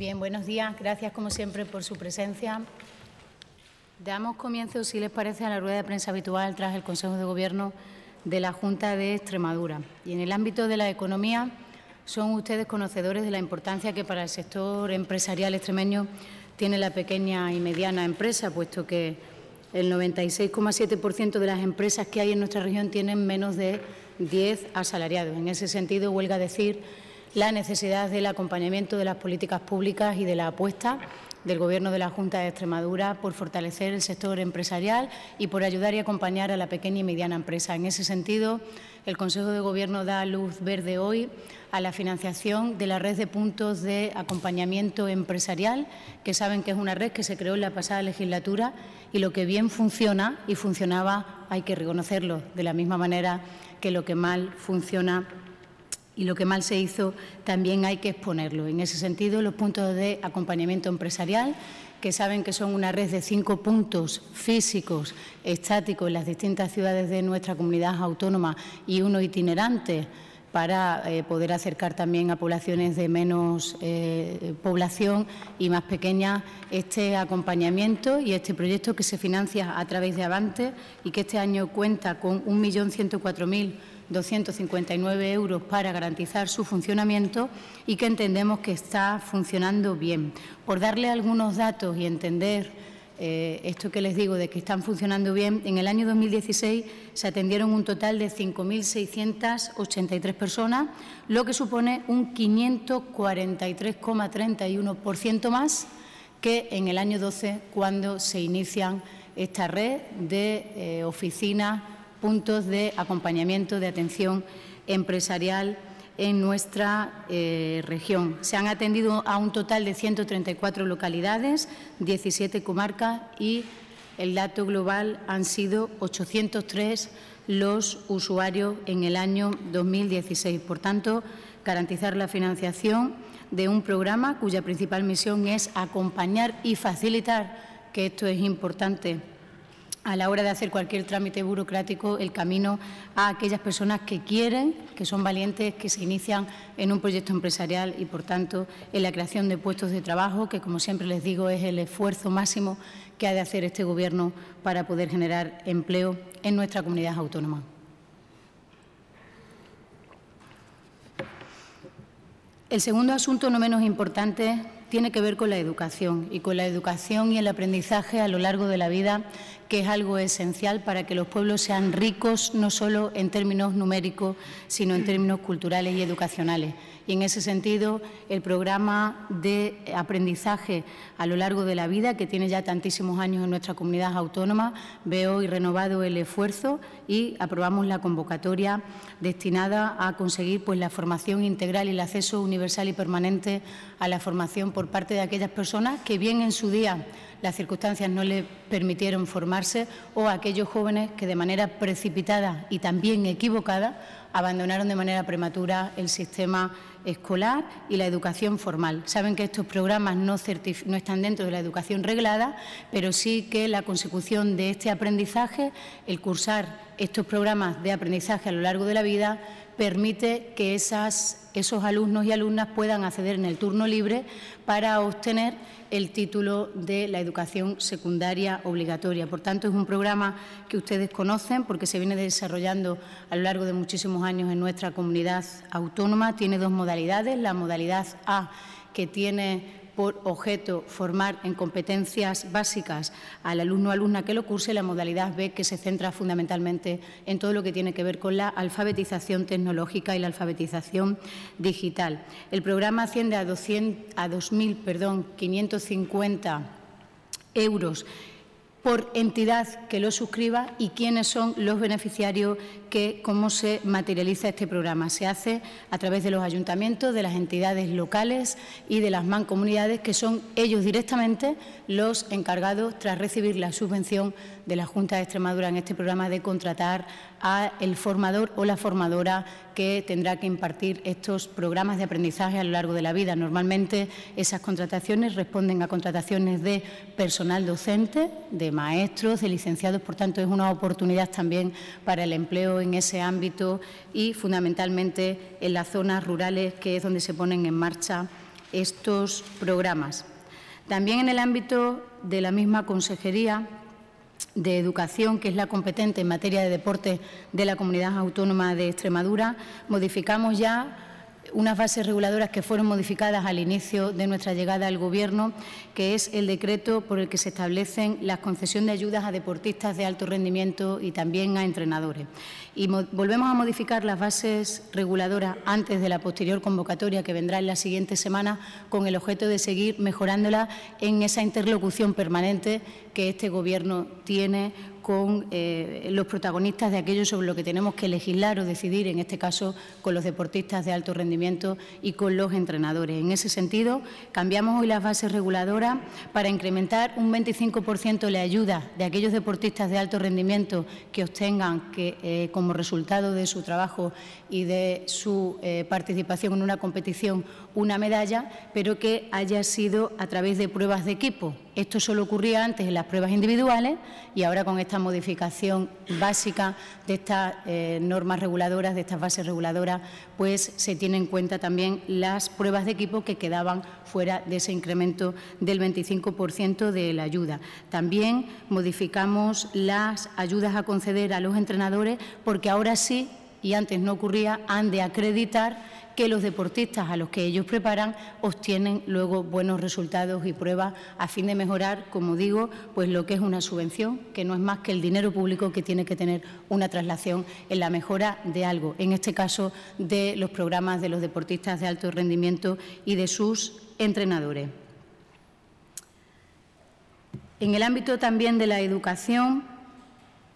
Bien, buenos días. Gracias, como siempre, por su presencia. Damos comienzo, si les parece, a la rueda de prensa habitual tras el Consejo de Gobierno de la Junta de Extremadura. Y en el ámbito de la economía, son ustedes conocedores de la importancia que para el sector empresarial extremeño tiene la pequeña y mediana empresa, puesto que el 96,7% de las empresas que hay en nuestra región tienen menos de 10 asalariados. En ese sentido, huelga decir la necesidad del acompañamiento de las políticas públicas y de la apuesta del Gobierno de la Junta de Extremadura por fortalecer el sector empresarial y por ayudar y acompañar a la pequeña y mediana empresa. En ese sentido, el Consejo de Gobierno da luz verde hoy a la financiación de la red de puntos de acompañamiento empresarial, que saben que es una red que se creó en la pasada legislatura y lo que bien funciona y funcionaba hay que reconocerlo, de la misma manera que lo que mal funciona y lo que mal se hizo también hay que exponerlo. En ese sentido, los puntos de acompañamiento empresarial, que saben que son una red de 5 puntos físicos, estáticos en las distintas ciudades de nuestra comunidad autónoma y uno itinerante para poder acercar también a poblaciones de menos población y más pequeñas este acompañamiento y este proyecto que se financia a través de Avante y que este año cuenta con 1.104.259 euros para garantizar su funcionamiento y que entendemos que está funcionando bien. Por darle algunos datos y entender esto que les digo de que están funcionando bien, en el año 2016 se atendieron un total de 5.683 personas, lo que supone un 543,31% más que en el año 12, cuando se inician esta red de oficinas, puntos de acompañamiento, de atención empresarial en nuestra región. Se han atendido a un total de 134 localidades, 17 comarcas y el dato global han sido 803 los usuarios en el año 2016. Por tanto, garantizar la financiación de un programa cuya principal misión es acompañar y facilitar, que esto es importante, a la hora de hacer cualquier trámite burocrático, el camino a aquellas personas que quieren, que son valientes, que se inician en un proyecto empresarial y, por tanto, en la creación de puestos de trabajo, que, como siempre les digo, es el esfuerzo máximo que ha de hacer este Gobierno para poder generar empleo en nuestra comunidad autónoma. El segundo asunto, no menos importante, tiene que ver con la educación y el aprendizaje a lo largo de la vida, que es algo esencial para que los pueblos sean ricos no solo en términos numéricos, sino en términos culturales y educacionales. Y en ese sentido, el programa de aprendizaje a lo largo de la vida, que tiene ya tantísimos años en nuestra comunidad autónoma, ve hoy renovado el esfuerzo y aprobamos la convocatoria destinada a conseguir la formación integral y el acceso universal y permanente a la formación por parte de aquellas personas que bien en su día las circunstancias no les permitieron formarse o a aquellos jóvenes que de manera precipitada y también equivocada abandonaron de manera prematura el sistema escolar y la educación formal. Saben que estos programas no están dentro de la educación reglada, pero sí que la consecución de este aprendizaje, el cursar estos programas de aprendizaje a lo largo de la vida, permite que esos alumnos y alumnas puedan acceder en el turno libre para obtener el título de la educación secundaria obligatoria. Por tanto, es un programa que ustedes conocen porque se viene desarrollando a lo largo de muchísimos años en nuestra comunidad autónoma. Tiene 2 modalidades. La modalidad A, que tiene por objeto formar en competencias básicas al alumno o alumna que lo curse, la modalidad B, que se centra fundamentalmente en todo lo que tiene que ver con la alfabetización tecnológica y la alfabetización digital. El programa asciende a 2.550 euros por entidad que lo suscriba y quiénes son los beneficiarios, cómo se materializa este programa. Se hace a través de los ayuntamientos, de las entidades locales y de las mancomunidades, que son ellos directamente los encargados, tras recibir la subvención de la Junta de Extremadura en este programa, de contratar al formador o la formadora que tendrá que impartir estos programas de aprendizaje a lo largo de la vida. Normalmente esas contrataciones responden a contrataciones de personal docente, de maestros, de licenciados. Por tanto, es una oportunidad también para el empleo en ese ámbito y fundamentalmente en las zonas rurales, que es donde se ponen en marcha estos programas. También en el ámbito de la misma Consejería de Educación, que es la competente en materia de deporte de la Comunidad Autónoma de Extremadura, modificamos ya unas bases reguladoras que fueron modificadas al inicio de nuestra llegada al Gobierno, que es el decreto por el que se establecen la concesión de ayudas a deportistas de alto rendimiento y también a entrenadores. Y volvemos a modificar las bases reguladoras antes de la posterior convocatoria que vendrá en la siguiente semana, con el objeto de seguir mejorándola en esa interlocución permanente que este Gobierno tiene con los protagonistas de aquello sobre lo que tenemos que legislar o decidir, en este caso con los deportistas de alto rendimiento y con los entrenadores. En ese sentido, cambiamos hoy las bases reguladoras para incrementar un 25% la ayuda de aquellos deportistas de alto rendimiento que obtengan como resultado de su trabajo y de su participación en una competición una medalla, pero que haya sido a través de pruebas de equipo. Esto solo ocurría antes en las pruebas individuales y ahora con esta modificación básica de estas normas reguladoras, de estas bases reguladoras, pues se tienen en cuenta también las pruebas de equipo que quedaban fuera de ese incremento del 25% de la ayuda. También modificamos las ayudas a conceder a los entrenadores porque ahora sí, y antes no ocurría, han de acreditar que los deportistas a los que ellos preparan obtienen luego buenos resultados y pruebas a fin de mejorar, como digo, pues lo que es una subvención, que no es más que el dinero público que tiene que tener una traslación en la mejora de algo, en este caso de los programas de los deportistas de alto rendimiento y de sus entrenadores. En el ámbito también de la educación,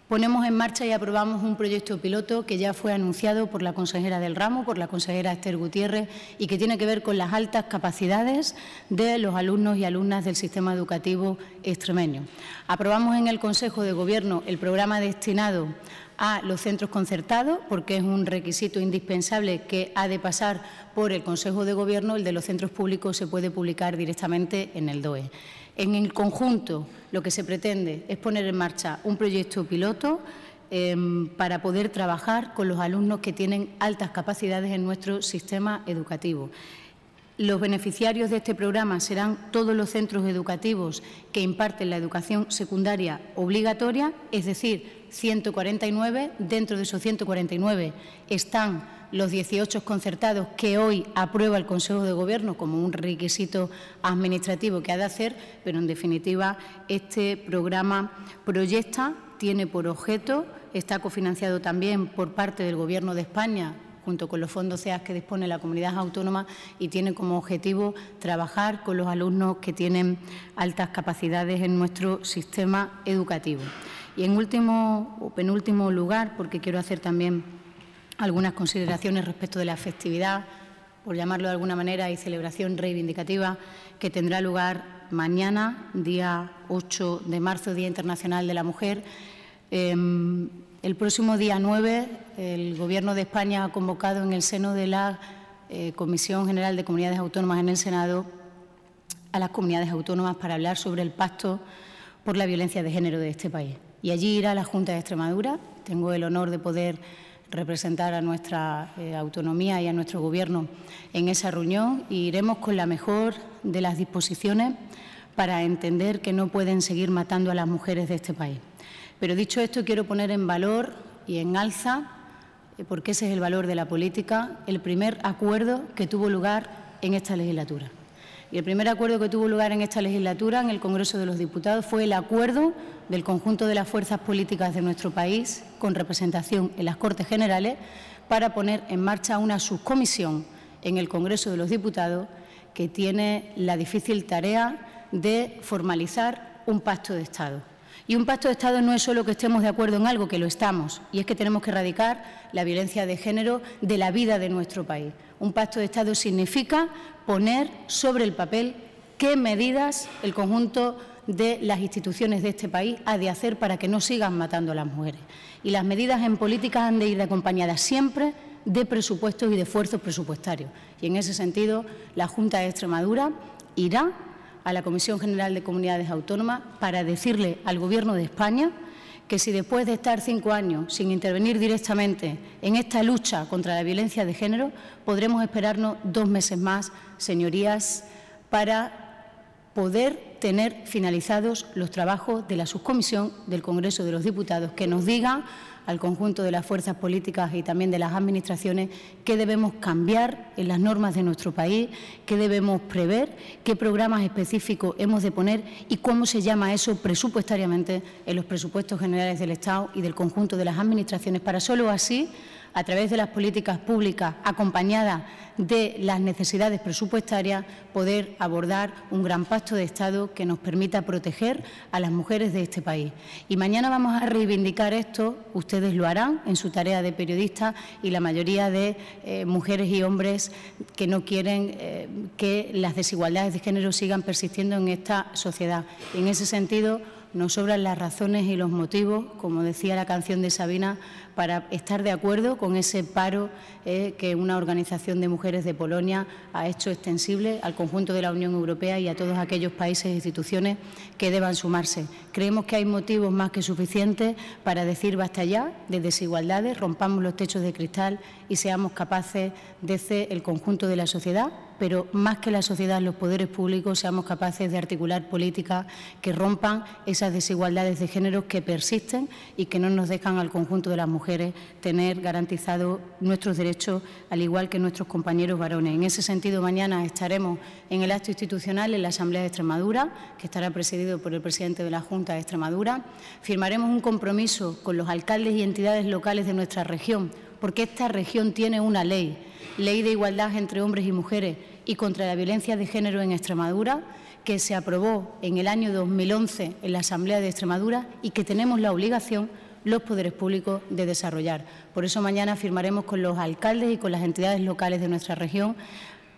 ponemos en marcha y aprobamos un proyecto piloto que ya fue anunciado por la consejera del ramo, por la consejera Esther Gutiérrez, y que tiene que ver con las altas capacidades de los alumnos y alumnas del sistema educativo extremeño. Aprobamos en el Consejo de Gobierno el programa destinado a los centros concertados, porque es un requisito indispensable que ha de pasar por el Consejo de Gobierno. El de los centros públicos se puede publicar directamente en el DOE. En el conjunto, lo que se pretende es poner en marcha un proyecto piloto para poder trabajar con los alumnos que tienen altas capacidades en nuestro sistema educativo. Los beneficiarios de este programa serán todos los centros educativos que imparten la educación secundaria obligatoria, es decir, 149. Dentro de esos 149 están los 18 concertados que hoy aprueba el Consejo de Gobierno como un requisito administrativo que ha de hacer, pero en definitiva este programa proyecta, tiene por objeto, está cofinanciado también por parte del Gobierno de España junto con los fondos CEAS que dispone la comunidad autónoma y tiene como objetivo trabajar con los alumnos que tienen altas capacidades en nuestro sistema educativo. Y en último o penúltimo lugar, porque quiero hacer también algunas consideraciones respecto de la festividad, por llamarlo de alguna manera, y celebración reivindicativa que tendrá lugar mañana, día 8 de marzo, Día Internacional de la Mujer. El próximo día 9, el Gobierno de España ha convocado en el seno de la Comisión General de Comunidades Autónomas en el Senado a las comunidades autónomas para hablar sobre el pacto por la violencia de género de este país. Y allí irá la Junta de Extremadura. Tengo el honor de poder representar a nuestra autonomía y a nuestro Gobierno en esa reunión y iremos con la mejor de las disposiciones para entender que no pueden seguir matando a las mujeres de este país. Pero dicho esto, quiero poner en valor y en alza, porque ese es el valor de la política, el primer acuerdo que tuvo lugar en esta legislatura. Y el primer acuerdo que tuvo lugar en esta legislatura, en el Congreso de los Diputados, fue el acuerdo del conjunto de las fuerzas políticas de nuestro país, con representación en las Cortes Generales, para poner en marcha una subcomisión en el Congreso de los Diputados que tiene la difícil tarea de formalizar un pacto de Estado. Y un pacto de Estado no es solo que estemos de acuerdo en algo, que lo estamos, y es que tenemos que erradicar la violencia de género de la vida de nuestro país. Un pacto de Estado significa poner sobre el papel qué medidas el conjunto de las instituciones de este país ha de hacer para que no sigan matando a las mujeres. Y las medidas en política han de ir acompañadas siempre de presupuestos y de esfuerzos presupuestarios. Y en ese sentido, la Junta de Extremadura irá a la Comisión General de Comunidades Autónomas para decirle al Gobierno de España que si después de estar 5 años sin intervenir directamente en esta lucha contra la violencia de género, podremos esperarnos 2 meses más, señorías, para poder tener finalizados los trabajos de la subcomisión del Congreso de los Diputados, que nos digan al conjunto de las fuerzas políticas y también de las administraciones qué debemos cambiar en las normas de nuestro país, qué debemos prever, qué programas específicos hemos de poner y cómo se llama eso presupuestariamente en los presupuestos generales del Estado y del conjunto de las administraciones, para solo así, a través de las políticas públicas acompañadas de las necesidades presupuestarias, poder abordar un gran pacto de Estado que nos permita proteger a las mujeres de este país. Y mañana vamos a reivindicar esto, ustedes lo harán en su tarea de periodistas y la mayoría de mujeres y hombres que no quieren que las desigualdades de género sigan persistiendo en esta sociedad. Y en ese sentido, nos sobran las razones y los motivos, como decía la canción de Sabina, para estar de acuerdo con ese paro que una organización de mujeres de Polonia ha hecho extensible al conjunto de la Unión Europea y a todos aquellos países e instituciones que deban sumarse. Creemos que hay motivos más que suficientes para decir basta ya de desigualdades, rompamos los techos de cristal y seamos capaces desde el conjunto de la sociedad, pero más que la sociedad, los poderes públicos, seamos capaces de articular políticas que rompan esas desigualdades de género que persisten y que no nos dejan al conjunto de las mujeres tener garantizados nuestros derechos, al igual que nuestros compañeros varones. En ese sentido, mañana estaremos en el acto institucional en la Asamblea de Extremadura, que estará presidido por el presidente de la Junta de Extremadura. Firmaremos un compromiso con los alcaldes y entidades locales de nuestra región, porque esta región tiene una ley de igualdad entre hombres y mujeres y contra la violencia de género en Extremadura, que se aprobó en el año 2011 en la Asamblea de Extremadura y que tenemos la obligación, los poderes públicos, de desarrollar. Por eso mañana firmaremos con los alcaldes y con las entidades locales de nuestra región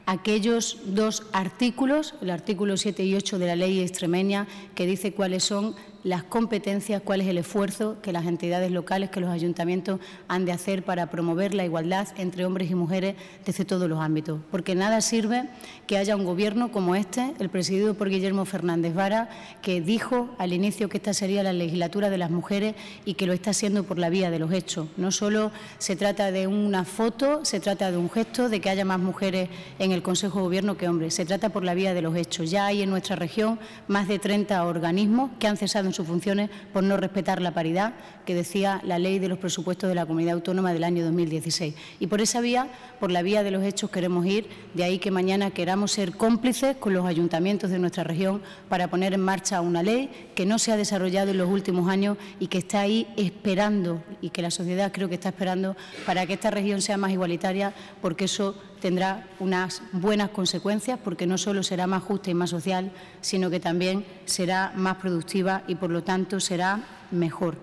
aquellos dos artículos, el artículo 7 y 8 de la ley extremeña, que dice cuáles son las competencias, cuál es el esfuerzo que las entidades locales, que los ayuntamientos han de hacer para promover la igualdad entre hombres y mujeres desde todos los ámbitos. Porque nada sirve que haya un Gobierno como este, el presidido por Guillermo Fernández Vara, que dijo al inicio que esta sería la legislatura de las mujeres y que lo está haciendo por la vía de los hechos. No solo se trata de una foto, se trata de un gesto, de que haya más mujeres en el Consejo de Gobierno que hombres. Se trata por la vía de los hechos. Ya hay en nuestra región más de 30 organismos que han cesado en sus funciones por no respetar la paridad que decía la Ley de los Presupuestos de la Comunidad Autónoma del año 2016. Y por esa vía, por la vía de los hechos, queremos ir. De ahí que mañana queramos ser cómplices con los ayuntamientos de nuestra región para poner en marcha una ley que no se ha desarrollado en los últimos años y que está ahí esperando, y que la sociedad creo que está esperando, para que esta región sea más igualitaria, porque eso tendrá unas buenas consecuencias, porque no solo será más justa y más social, sino que también será más productiva y, por lo tanto, será mejor.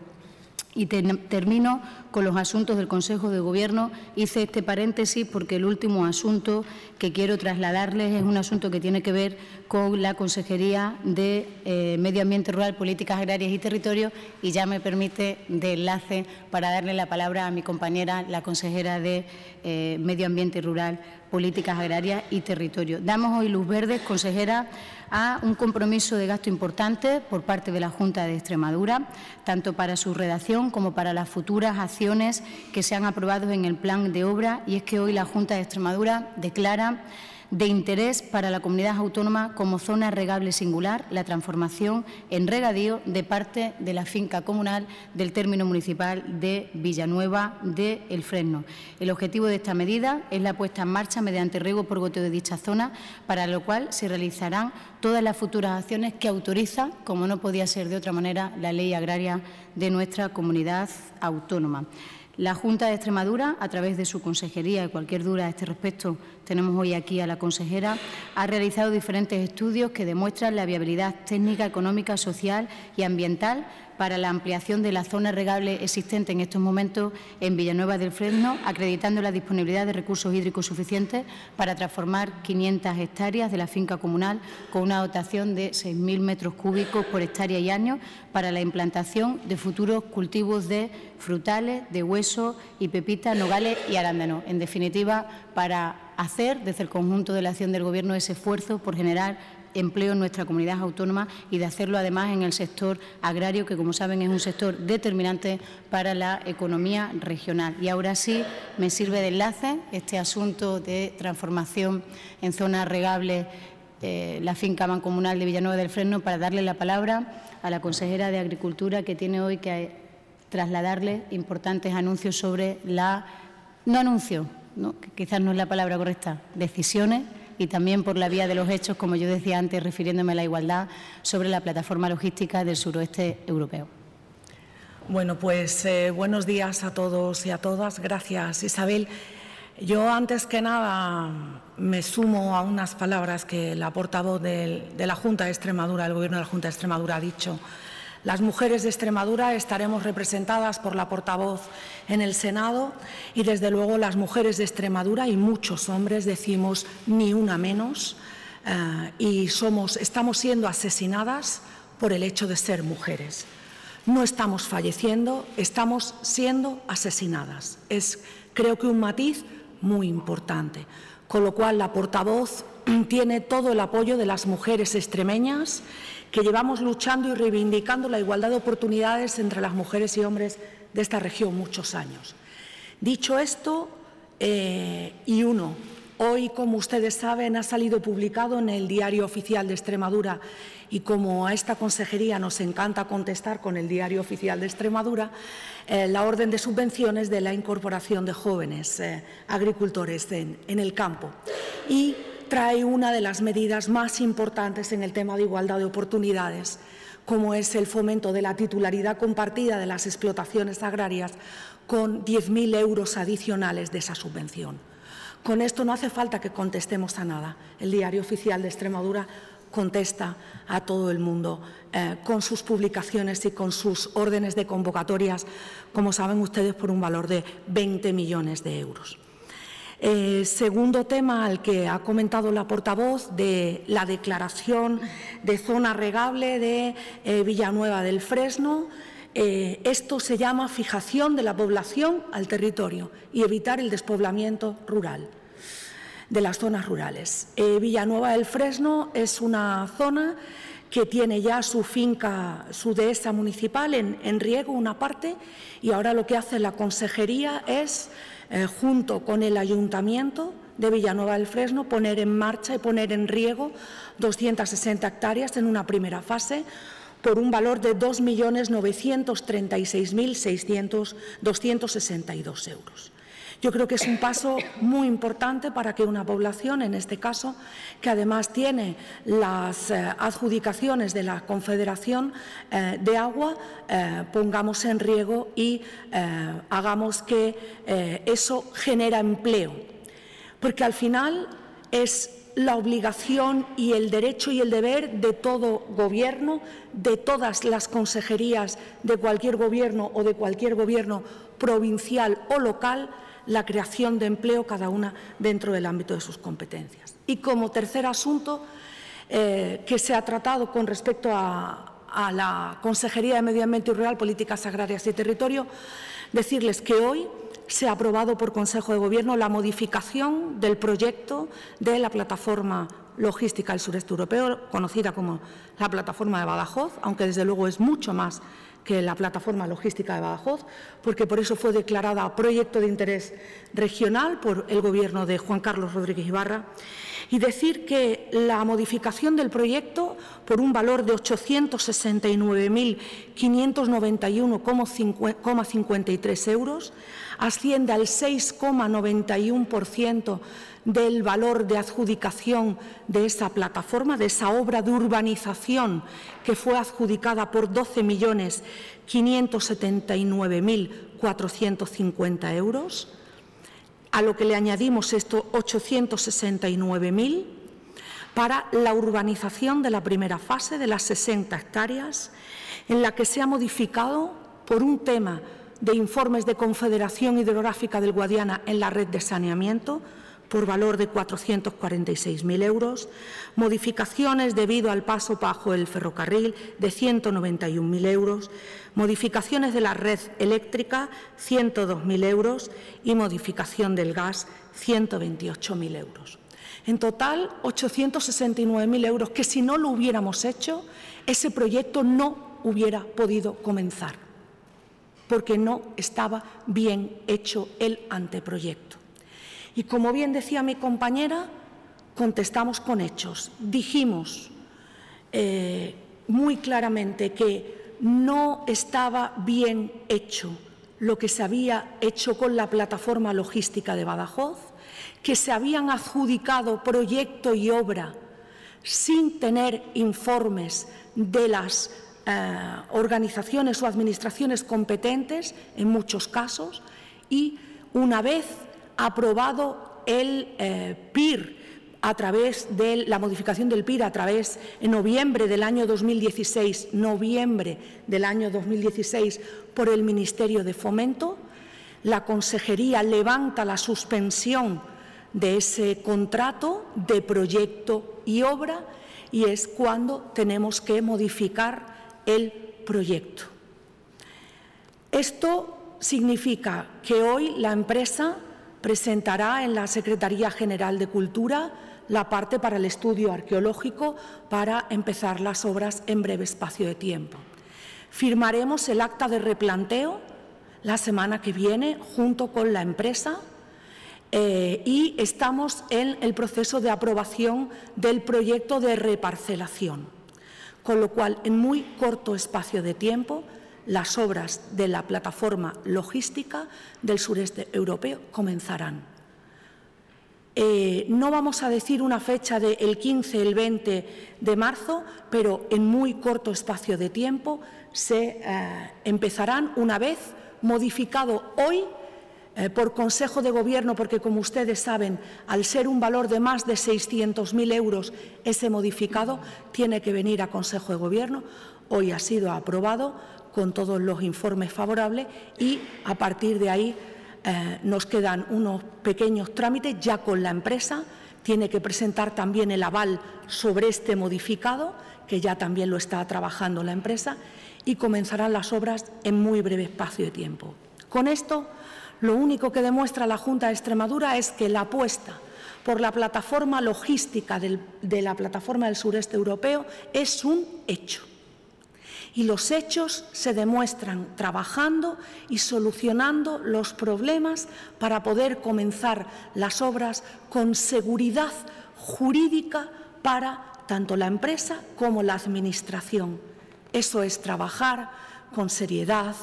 Y termino con los asuntos del Consejo de Gobierno. Hice este paréntesis porque el último asunto que quiero trasladarles es un asunto que tiene que ver con la Consejería de Medio Ambiente Rural, Políticas Agrarias y Territorio, y ya me permite de enlace para darle la palabra a mi compañera, la consejera de Medio Ambiente Rural, Políticas Agrarias y Territorio. Damos hoy luz verde, consejera, a un compromiso de gasto importante por parte de la Junta de Extremadura, tanto para su redacción como para las futuras acciones que se han aprobado en el plan de obra, y es que hoy la Junta de Extremadura declara de interés para la comunidad autónoma como zona regable singular la transformación en regadío de parte de la finca comunal del término municipal de Villanueva de El Fresno. El objetivo de esta medida es la puesta en marcha mediante riego por goteo de dicha zona, para lo cual se realizarán todas las futuras acciones que autoriza, como no podía ser de otra manera, la Ley Agraria de nuestra comunidad autónoma. La Junta de Extremadura, a través de su consejería, y cualquier duda a este respecto tenemos hoy aquí a la consejera, ha realizado diferentes estudios que demuestran la viabilidad técnica, económica, social y ambiental para la ampliación de la zona regable existente en estos momentos en Villanueva del Fresno, acreditando la disponibilidad de recursos hídricos suficientes para transformar 500 hectáreas de la finca comunal con una dotación de 6.000 metros cúbicos por hectárea y año para la implantación de futuros cultivos de frutales, de hueso y pepita, nogales y arándanos. En definitiva, para hacer desde el conjunto de la acción del Gobierno ese esfuerzo por generar empleo en nuestra comunidad autónoma y de hacerlo además en el sector agrario, que como saben es un sector determinante para la economía regional. Y ahora sí me sirve de enlace este asunto de transformación en zonas regables la finca mancomunal de Villanueva del Fresno, para darle la palabra a la consejera de Agricultura, que tiene hoy que trasladarle importantes anuncios sobre que quizás no es la palabra correcta, decisiones, y también por la vía de los hechos, como yo decía antes, refiriéndome a la igualdad, sobre la plataforma logística del suroeste europeo. Bueno, pues buenos días a todos y a todas. Gracias, Isabel. Yo, antes que nada, me sumo a unas palabras que la portavoz de la Junta de Extremadura, del Gobierno de la Junta de Extremadura, ha dicho. Las mujeres de Extremadura estaremos representadas por la portavoz en el Senado y, desde luego, las mujeres de Extremadura y muchos hombres decimos ni una menos y estamos siendo asesinadas por el hecho de ser mujeres. No estamos falleciendo, estamos siendo asesinadas. Es, creo que, un matiz muy importante. Con lo cual, la portavoz tiene todo el apoyo de las mujeres extremeñas que llevamos luchando y reivindicando la igualdad de oportunidades entre las mujeres y hombres de esta región muchos años. Dicho esto, hoy, como ustedes saben, ha salido publicado en el Diario Oficial de Extremadura, y como a esta consejería nos encanta contestar con el Diario Oficial de Extremadura, la orden de subvenciones de la incorporación de jóvenes agricultores en el campo. Y trae una de las medidas más importantes en el tema de igualdad de oportunidades, como es el fomento de la titularidad compartida de las explotaciones agrarias, con 10.000 euros adicionales de esa subvención. Con esto no hace falta que contestemos a nada. El Diario Oficial de Extremadura contesta a todo el mundo con sus publicaciones y con sus órdenes de convocatorias, como saben ustedes, por un valor de 20 millones de euros. Segundo tema al que ha comentado la portavoz, de la declaración de zona regable de Villanueva del Fresno. Esto se llama fijación de la población al territorio y evitar el despoblamiento rural de las zonas rurales. Villanueva del Fresno es una zona que tiene ya su finca, su dehesa municipal en riego, una parte, y ahora lo que hace la consejería es, junto con el Ayuntamiento de Villanueva del Fresno, poner en marcha y poner en riego 260 hectáreas en una primera fase, por un valor de 2.936.262 euros. Yo creo que es un paso muy importante para que una población, en este caso, que además tiene las adjudicaciones de la Confederación de Agua, pongamos en riego y hagamos que eso genere empleo. Porque al final es la obligación y el derecho y el deber de todo gobierno, de todas las consejerías de cualquier gobierno o de cualquier gobierno provincial o local, la creación de empleo, cada una dentro del ámbito de sus competencias. Y como tercer asunto que se ha tratado con respecto a la Consejería de Medio Ambiente y Rural, Políticas Agrarias y Territorio, decirles que hoy se ha aprobado por Consejo de Gobierno la modificación del proyecto de la Plataforma Logística del Sureste Europeo, conocida como la Plataforma de Badajoz, aunque desde luego es mucho más que la Plataforma Logística de Badajoz, porque por eso fue declarada proyecto de interés regional por el Gobierno de Juan Carlos Rodríguez Ibarra, y decir que la modificación del proyecto, por un valor de 869.591,53 euros, asciende al 6,91% del valor de adjudicación de esa plataforma, de esa obra de urbanización que fue adjudicada por 12.579.450 euros, a lo que le añadimos estos 869.000 para la urbanización de la primera fase de las 60 hectáreas, en la que se ha modificado por un tema de informes de Confederación Hidrográfica del Guadiana en la red de saneamiento, por valor de 446.000 euros, modificaciones debido al paso bajo el ferrocarril de 191.000 euros, modificaciones de la red eléctrica 102.000 euros y modificación del gas 128.000 euros. En total, 869.000 euros que, si no lo hubiéramos hecho, ese proyecto no hubiera podido comenzar, porque no estaba bien hecho el anteproyecto. Y como bien decía mi compañera, contestamos con hechos. Dijimos muy claramente que no estaba bien hecho lo que se había hecho con la plataforma logística de Badajoz, que se habían adjudicado proyecto y obra sin tener informes de las organizaciones o administraciones competentes, en muchos casos, y una vez aprobado el PIR, a través de la modificación del PIR en noviembre del año 2016, por el Ministerio de Fomento, la Consejería levanta la suspensión de ese contrato de proyecto y obra y es cuando tenemos que modificar el proyecto. Esto significa que hoy la empresa presentará en la Secretaría General de Cultura la parte para el estudio arqueológico para empezar las obras en breve espacio de tiempo. Firmaremos el acta de replanteo la semana que viene junto con la empresa y estamos en el proceso de aprobación del proyecto de reparcelación, con lo cual en muy corto espacio de tiempo las obras de la plataforma logística del sureste europeo comenzarán. No vamos a decir una fecha del 15, el 20 de marzo, pero en muy corto espacio de tiempo se empezarán una vez modificado hoy por Consejo de Gobierno, porque como ustedes saben, al ser un valor de más de 600.000 euros, ese modificado tiene que venir a Consejo de Gobierno. Hoy ha sido aprobado con todos los informes favorables y a partir de ahí nos quedan unos pequeños trámites ya con la empresa. Tiene que presentar también el aval sobre este modificado, que ya también lo está trabajando la empresa, y comenzarán las obras en muy breve espacio de tiempo. Con esto, lo único que demuestra la Junta de Extremadura es que la apuesta por la plataforma logística de la plataforma del sureste europeo es un hecho. Y los hechos se demuestran trabajando y solucionando los problemas para poder comenzar las obras con seguridad jurídica para tanto la empresa como la Administración. Eso es trabajar con seriedad,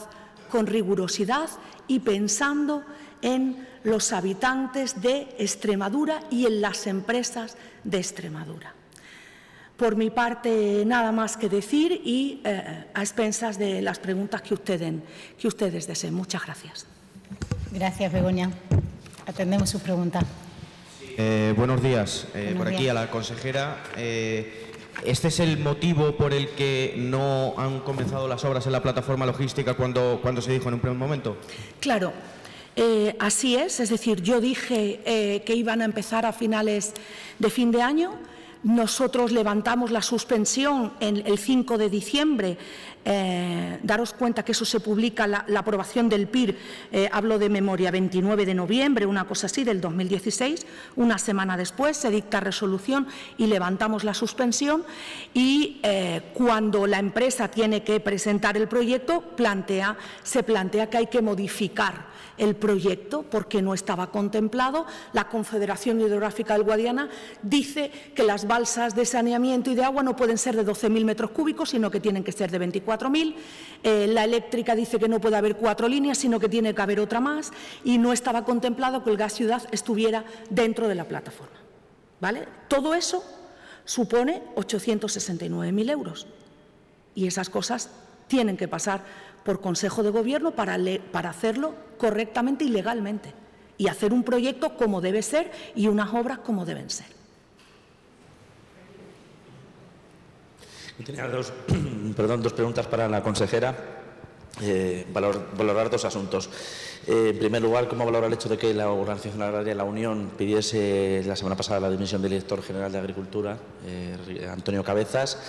con rigurosidad y pensando en los habitantes de Extremadura y en las empresas de Extremadura. Por mi parte, nada más que decir y a expensas de las preguntas que ustedes deseen. Muchas gracias. Gracias, Begoña. Atendemos sus preguntas. Buenos días. Por aquí a la consejera. ¿Este es el motivo por el que no han comenzado las obras en la plataforma logística cuando se dijo en un primer momento? Claro. Así es decir, yo dije que iban a empezar a finales de fin de año. Nosotros levantamos la suspensión el 5 de diciembre. Daros cuenta que eso se publica, la aprobación del PIR, hablo de memoria, 29 de noviembre, una cosa así, del 2016. Una semana después se dicta resolución y levantamos la suspensión. Y cuando la empresa tiene que presentar el proyecto, se plantea que hay que modificar el proyecto porque no estaba contemplado. La Confederación Hidrográfica del Guadiana dice que las balsas de saneamiento y de agua no pueden ser de 12.000 metros cúbicos, sino que tienen que ser de 24.000. La eléctrica dice que no puede haber 4 líneas, sino que tiene que haber otra más, y no estaba contemplado que el gas ciudad estuviera dentro de la plataforma. ¿Vale? Todo eso supone 869.000 euros y esas cosas tienen que pasar por Consejo de Gobierno para hacerlo correctamente y legalmente y hacer un proyecto como debe ser y unas obras como deben ser. Tenía dos preguntas para la consejera. Valorar dos asuntos. En primer lugar, ¿cómo valora el hecho de que la Organización Agraria La Unión pidiese la semana pasada la dimisión del director general de Agricultura, Antonio Cabezas?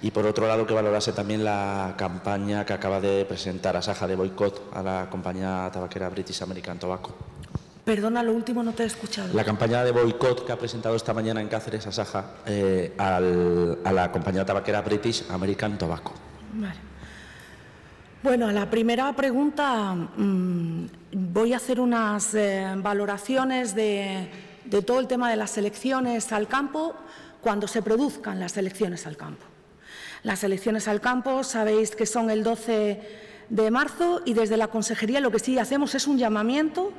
Y por otro lado, que valorase también la campaña que acaba de presentar Asaja de boicot a la compañía tabaquera British American Tobacco. Perdona, lo último no te he escuchado. La campaña de boicot que ha presentado esta mañana en Cáceres Asaja a la compañía tabaquera British American Tobacco. Vale. Bueno, a la primera pregunta voy a hacer unas valoraciones de de todo el tema de las elecciones al campo cuando se produzcan las elecciones al campo. Las elecciones al campo sabéis que son el 12 de marzo y desde la Consejería lo que sí hacemos es un llamamiento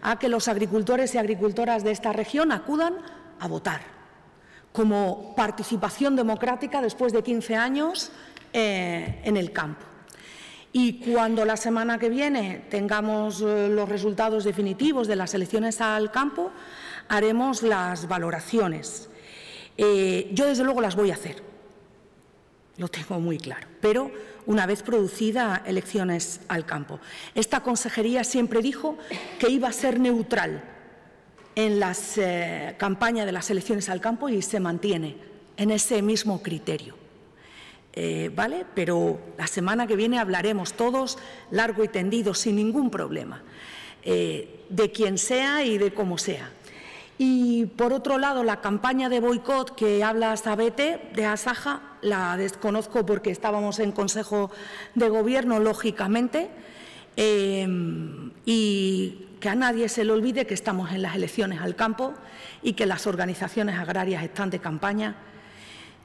a que los agricultores y agricultoras de esta región acudan a votar como participación democrática después de 15 años en el campo. Y cuando la semana que viene tengamos los resultados definitivos de las elecciones al campo, haremos las valoraciones. Yo, desde luego, las voy a hacer, lo tengo muy claro, pero una vez producidas elecciones al campo. Esta consejería siempre dijo que iba a ser neutral en las campañas de las elecciones al campo y se mantiene en ese mismo criterio. ¿Vale? Pero la semana que viene hablaremos todos largo y tendido, sin ningún problema, de quién sea y de cómo sea. Y, por otro lado, la campaña de boicot que habla Sabete de Asaja, la desconozco porque estábamos en Consejo de Gobierno, lógicamente, y que a nadie se le olvide que estamos en las elecciones al campo y que las organizaciones agrarias están de campaña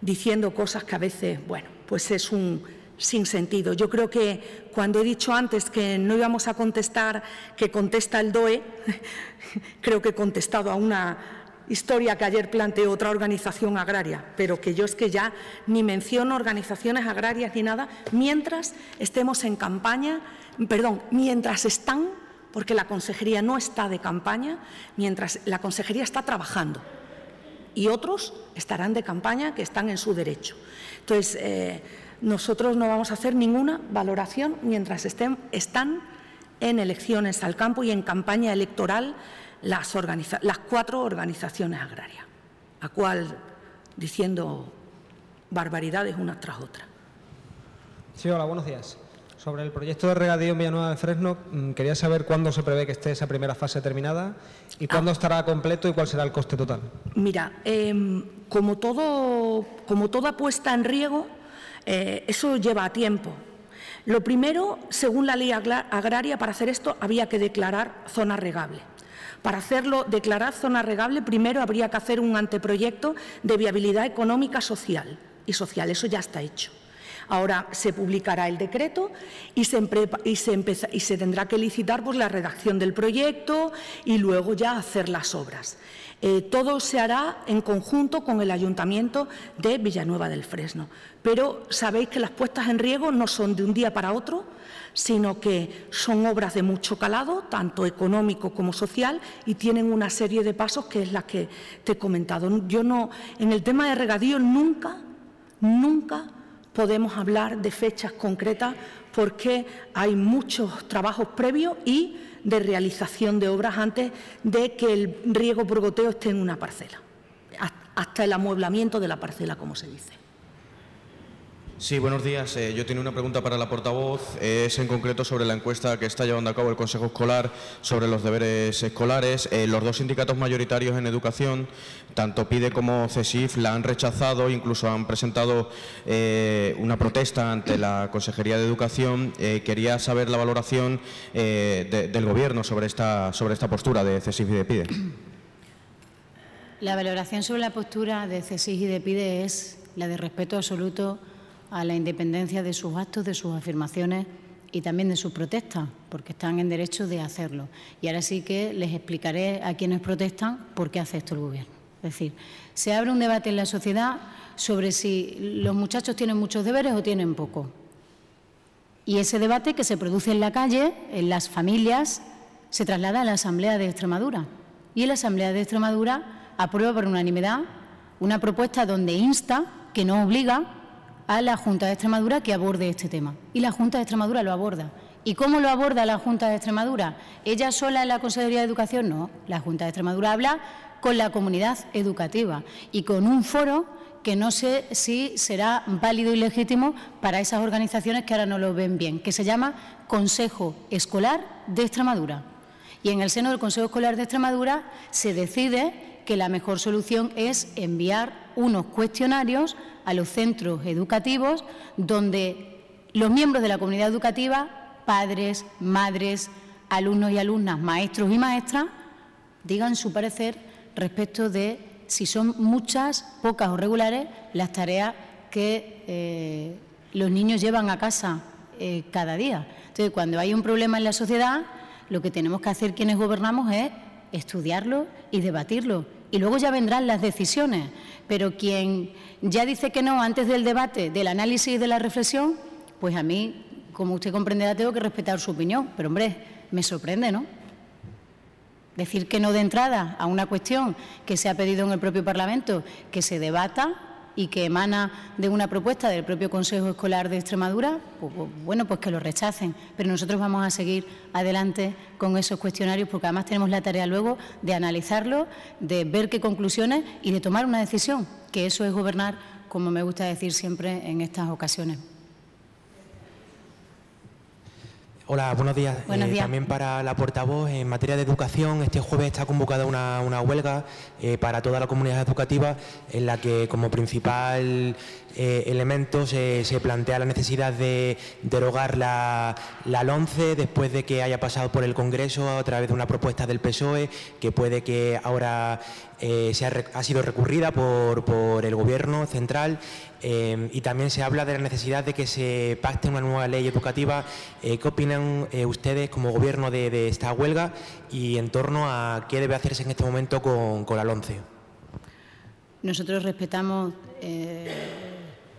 diciendo cosas que a veces, bueno, pues es un sinsentido. Yo creo que cuando he dicho antes que no íbamos a contestar, que contesta el DOE, creo que he contestado a una historia que ayer planteó otra organización agraria, pero que yo es que ya ni menciono organizaciones agrarias ni nada, mientras estemos en campaña, mientras están, porque la Consejería no está de campaña, mientras la Consejería está trabajando. Y otros estarán de campaña que están en su derecho. Entonces, nosotros no vamos a hacer ninguna valoración mientras están en elecciones al campo y en campaña electoral las 4 organizaciones agrarias, a cual diciendo barbaridades unas tras otras. Sí, hola, buenos días. Sobre el proyecto de regadío en Villanueva del Fresno, quería saber cuándo se prevé que esté esa primera fase terminada y cuándo estará completo y cuál será el coste total. Mira, como toda puesta en riego, eso lleva tiempo. Lo primero, según la ley agraria, para hacer esto había que declarar zona regable. Para declarar zona regable, primero habría que hacer un anteproyecto de viabilidad económica y social. Eso ya está hecho. Ahora se publicará el decreto y se tendrá que licitar pues, la redacción del proyecto y luego ya hacer las obras. Todo se hará en conjunto con el Ayuntamiento de Villanueva del Fresno. Pero sabéis que las puestas en riego no son de un día para otro, sino que son obras de mucho calado, tanto económico como social, y tienen una serie de pasos que es la que te he comentado. Yo no, en el tema de regadío nunca podemos hablar de fechas concretas porque hay muchos trabajos previos y de realización de obras antes de que el riego por goteo esté en una parcela, hasta el amueblamiento de la parcela, como se dice. Sí, buenos días. Yo tenía una pregunta para la portavoz. Es en concreto sobre la encuesta que está llevando a cabo el Consejo Escolar sobre los deberes escolares. Los 2 sindicatos mayoritarios en educación, tanto PIDE como CESIF, la han rechazado, incluso han presentado una protesta ante la Consejería de Educación. Quería saber la valoración del Gobierno sobre esta postura de CESIF y de PIDE. La valoración sobre la postura de CESIF y de PIDE es la de respeto absoluto a la independencia de sus actos, de sus afirmaciones y también de sus protestas, porque están en derecho de hacerlo. Y ahora sí que les explicaré a quienes protestan por qué hace esto el Gobierno. Es decir, se abre un debate en la sociedad sobre si los muchachos tienen muchos deberes o tienen poco. Y ese debate que se produce en la calle, en las familias, se traslada a la Asamblea de Extremadura. Y en la Asamblea de Extremadura aprueba por unanimidad una propuesta donde insta, que no obliga, a la Junta de Extremadura que aborde este tema. Y la Junta de Extremadura lo aborda. ¿Y cómo lo aborda la Junta de Extremadura? ¿Ella sola en la Consejería de Educación? No. La Junta de Extremadura habla con la comunidad educativa y con un foro que no sé si será válido y legítimo para esas organizaciones que ahora no lo ven bien, que se llama Consejo Escolar de Extremadura. Y en el seno del Consejo Escolar de Extremadura se decide que la mejor solución es enviar unos cuestionarios a los centros educativos donde los miembros de la comunidad educativa, padres, madres, alumnos y alumnas, maestros y maestras, digan su parecer respecto de si son muchas, pocas o regulares las tareas que los niños llevan a casa cada día. Entonces, cuando hay un problema en la sociedad, lo que tenemos que hacer quienes gobernamos es estudiarlo y debatirlo. Y luego ya vendrán las decisiones. Pero quien ya dice que no antes del debate, del análisis y de la reflexión, pues a mí, como usted comprenderá, tengo que respetar su opinión. Pero, hombre, me sorprende, ¿no? Decir que no de entrada a una cuestión que se ha pedido en el propio Parlamento, que se debata y que emana de una propuesta del propio Consejo Escolar de Extremadura, pues bueno, pues que lo rechacen. Pero nosotros vamos a seguir adelante con esos cuestionarios porque además tenemos la tarea luego de analizarlo, de ver qué conclusiones y de tomar una decisión, que eso es gobernar, como me gusta decir siempre en estas ocasiones. Hola, buenos días. Buenos días. También para la portavoz, en materia de educación, este jueves está convocada una huelga para toda la comunidad educativa en la que como principal elemento se plantea la necesidad de derogar la LOMCE después de que haya pasado por el Congreso a través de una propuesta del PSOE que puede que ahora ha sido recurrida por el Gobierno central. Y también se habla de la necesidad de que se pacte una nueva ley educativa. ¿Qué opinan ustedes como Gobierno de esta huelga y en torno a qué debe hacerse en este momento con la LOMCE? Nosotros respetamos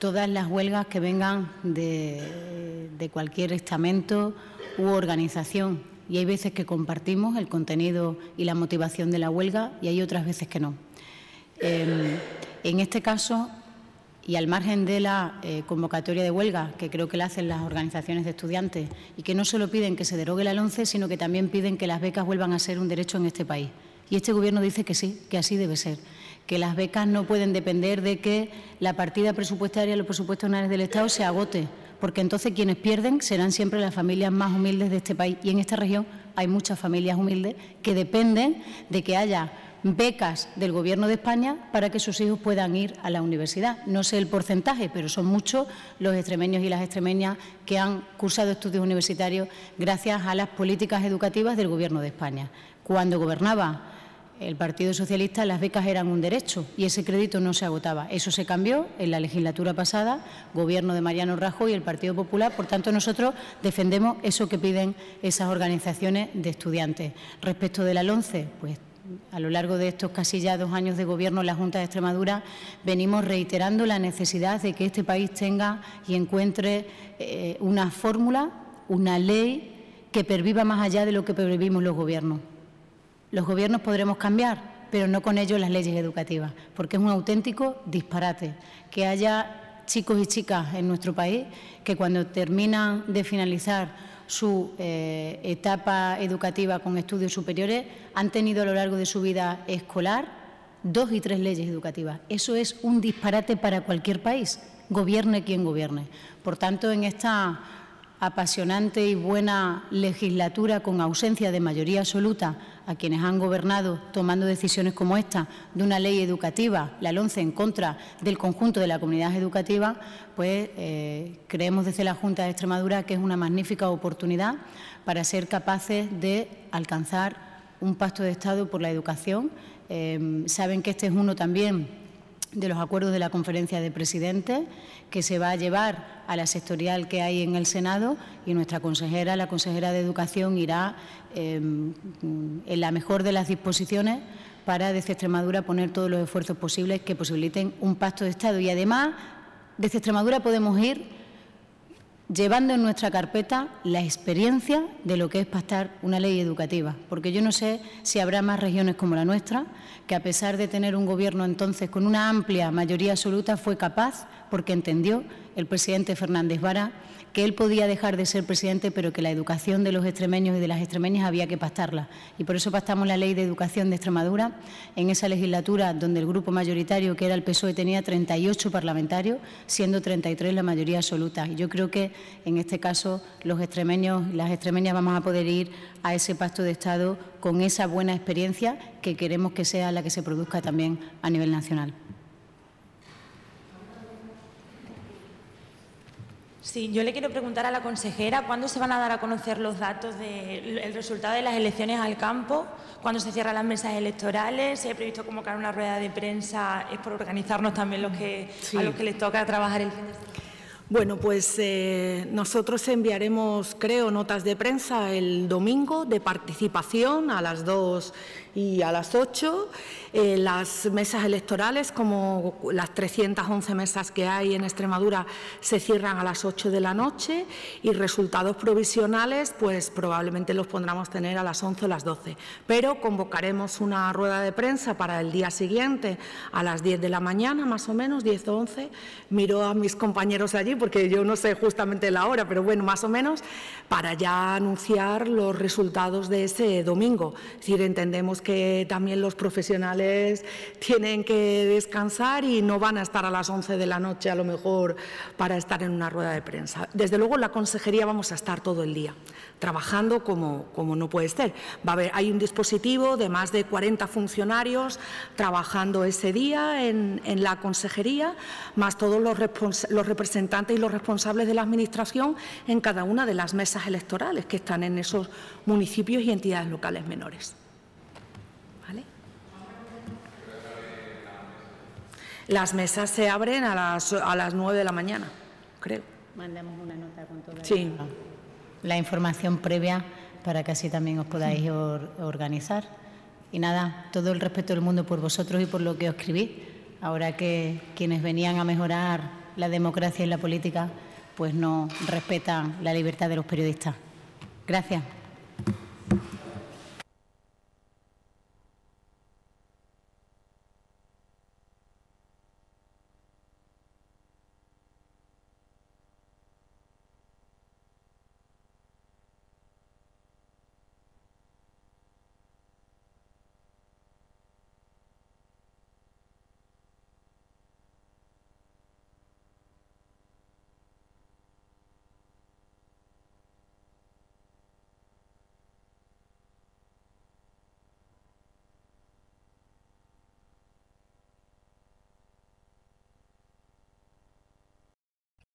todas las huelgas que vengan de cualquier estamento u organización. Y hay veces que compartimos el contenido y la motivación de la huelga y hay otras veces que no. En este caso, y al margen de la convocatoria de huelga, que creo que la hacen las organizaciones de estudiantes, y que no solo piden que se derogue la LOMCE, sino que también piden que las becas vuelvan a ser un derecho en este país. Y este Gobierno dice que sí, que así debe ser, que las becas no pueden depender de que la partida presupuestaria, los presupuestos anuales del Estado se agote, porque entonces quienes pierden serán siempre las familias más humildes de este país. Y en esta región hay muchas familias humildes que dependen de que haya becas del Gobierno de España para que sus hijos puedan ir a la universidad. No sé el porcentaje, pero son muchos los extremeños y las extremeñas que han cursado estudios universitarios gracias a las políticas educativas del Gobierno de España. Cuando gobernaba el Partido Socialista, las becas eran un derecho y ese crédito no se agotaba. Eso se cambió en la legislatura pasada, Gobierno de Mariano Rajoy y el Partido Popular. Por tanto, nosotros defendemos eso que piden esas organizaciones de estudiantes. Respecto de la LOMCE, pues a lo largo de estos casi ya 2 años de Gobierno en la Junta de Extremadura venimos reiterando la necesidad de que este país tenga y encuentre una fórmula, una ley que perviva más allá de lo que pervivimos los gobiernos. Los gobiernos podremos cambiar, pero no con ello las leyes educativas, porque es un auténtico disparate que haya chicos y chicas en nuestro país que cuando terminan de finalizar su etapa educativa con estudios superiores han tenido a lo largo de su vida escolar 2 y 3 leyes educativas. Eso es un disparate para cualquier país, gobierne quien gobierne. Por tanto, en esta apasionante y buena legislatura con ausencia de mayoría absoluta a quienes han gobernado tomando decisiones como esta de una ley educativa, la LOMCE, en contra del conjunto de la comunidad educativa, pues creemos desde la Junta de Extremadura que es una magnífica oportunidad para ser capaces de alcanzar un pacto de Estado por la educación. Saben que este es uno también de los acuerdos de la Conferencia de Presidentes que se va a llevar a la sectorial que hay en el Senado y nuestra consejera, la consejera de Educación, irá en la mejor de las disposiciones para desde Extremadura poner todos los esfuerzos posibles que posibiliten un pacto de Estado. Y además, desde Extremadura podemos ir llevando en nuestra carpeta la experiencia de lo que es pactar una ley educativa, porque yo no sé si habrá más regiones como la nuestra, que a pesar de tener un Gobierno entonces con una amplia mayoría absoluta fue capaz, porque entendió el presidente Fernández Vara, que él podía dejar de ser presidente, pero que la educación de los extremeños y de las extremeñas había que pactarla. Y por eso pactamos la Ley de Educación de Extremadura en esa legislatura donde el grupo mayoritario, que era el PSOE, tenía 38 parlamentarios, siendo 33 la mayoría absoluta. Y yo creo que en este caso los extremeños y las extremeñas vamos a poder ir a ese pacto de Estado con esa buena experiencia que queremos que sea la que se produzca también a nivel nacional. Sí, yo le quiero preguntar a la consejera cuándo se van a dar a conocer los datos del resultado de las elecciones al campo, cuándo se cierran las mesas electorales, si hay previsto convocar una rueda de prensa, es por organizarnos también a los que les toca trabajar el fin de semana. Bueno, pues nosotros enviaremos, creo, notas de prensa el domingo de participación a las 2 y a las 8. Las mesas electorales, como las 311 mesas que hay en Extremadura, se cierran a las 8 de la noche y resultados provisionales, pues probablemente los podremos tener a las 11 o las 12. Pero convocaremos una rueda de prensa para el día siguiente a las 10 de la mañana, más o menos, 10 o 11. Miro a mis compañeros allí porque yo no sé justamente la hora, pero bueno, más o menos, para ya anunciar los resultados de ese domingo. Es decir, entendemos que también los profesionales tienen que descansar y no van a estar a las 11 de la noche a lo mejor para estar en una rueda de prensa. Desde luego, en la consejería vamos a estar todo el día trabajando como no puede ser. Hay un dispositivo de más de 40 funcionarios trabajando ese día en la consejería, más todos los representantes y los responsables de la Administración en cada una de las mesas electorales que están en esos municipios y entidades locales menores. ¿Vale? Las mesas se abren a las 9 de la mañana, creo. Mandamos una nota con toda la información previa para que así también os podáis organizar. Y nada, todo el respeto del mundo por vosotros y por lo que os escribí. Ahora que quienes venían a mejorar la democracia y la política, pues no respetan la libertad de los periodistas. Gracias.